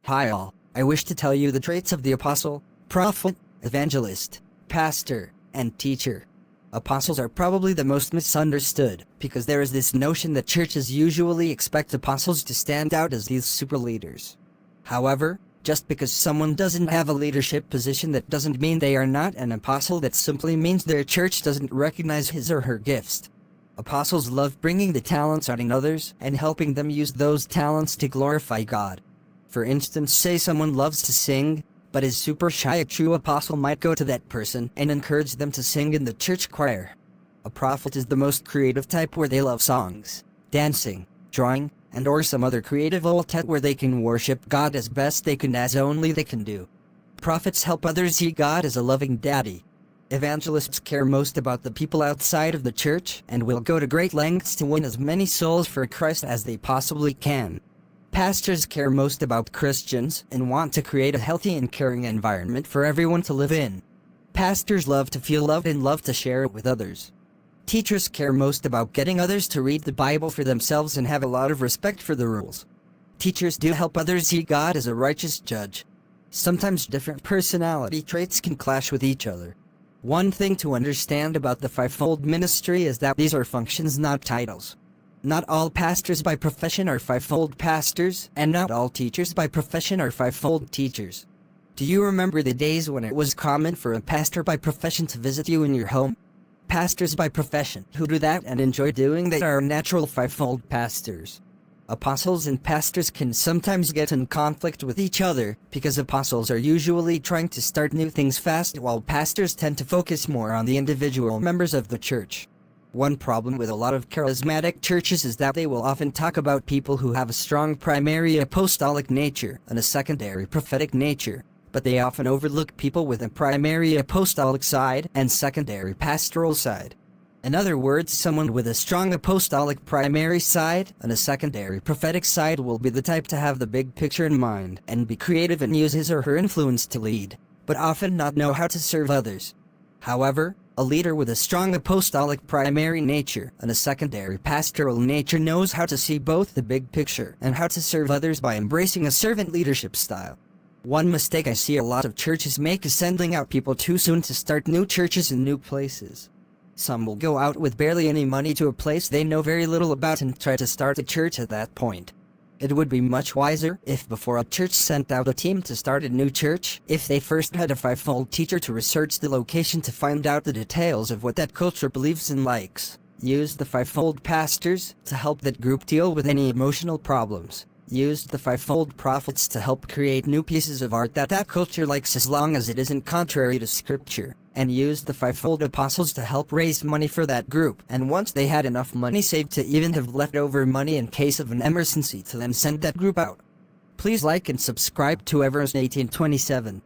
Hi all, I wish to tell you the traits of the apostle, prophet, evangelist, pastor, and teacher. Apostles are probably the most misunderstood, because there is this notion that churches usually expect apostles to stand out as these super leaders. However, just because someone doesn't have a leadership position, that doesn't mean they are not an apostle. That simply means their church doesn't recognize his or her gifts. Apostles love bringing the talents out in others and helping them use those talents to glorify God. For instance, say someone loves to sing, but is super shy. A true apostle might go to that person and encourage them to sing in the church choir. A prophet is the most creative type, where they love songs, dancing, drawing, and or some other creative outlet where they can worship God as best they can, as only they can do. Prophets help others see God as a loving daddy. Evangelists care most about the people outside of the church and will go to great lengths to win as many souls for Christ as they possibly can. Pastors care most about Christians and want to create a healthy and caring environment for everyone to live in. Pastors love to feel loved and love to share it with others. Teachers care most about getting others to read the Bible for themselves and have a lot of respect for the rules. Teachers do help others see God as a righteous judge. Sometimes different personality traits can clash with each other. One thing to understand about the Fivefold Ministry is that these are functions, not titles. Not all pastors by profession are fivefold pastors, and not all teachers by profession are fivefold teachers. Do you remember the days when it was common for a pastor by profession to visit you in your home? Pastors by profession who do that and enjoy doing that are natural fivefold pastors. Apostles and pastors can sometimes get in conflict with each other, because apostles are usually trying to start new things fast, while pastors tend to focus more on the individual members of the church. One problem with a lot of charismatic churches is that they will often talk about people who have a strong primary apostolic nature and a secondary prophetic nature, but they often overlook people with a primary apostolic side and secondary pastoral side. In other words, someone with a strong apostolic primary side and a secondary prophetic side will be the type to have the big picture in mind and be creative and use his or her influence to lead, but often not know how to serve others. However, a leader with a strong apostolic primary nature and a secondary pastoral nature knows how to see both the big picture and how to serve others by embracing a servant leadership style. One mistake I see a lot of churches make is sending out people too soon to start new churches in new places. Some will go out with barely any money to a place they know very little about and try to start a church at that point. It would be much wiser if before a church sent out a team to start a new church, if they first had a fivefold teacher to research the location to find out the details of what that culture believes and likes. Used the fivefold pastors to help that group deal with any emotional problems. Used the fivefold prophets to help create new pieces of art that culture likes as long as it isn't contrary to scripture. And used the fivefold apostles to help raise money for that group, and once they had enough money saved to even have leftover money in case of an emergency, to then send that group out. Please like and subscribe to Evers 1827.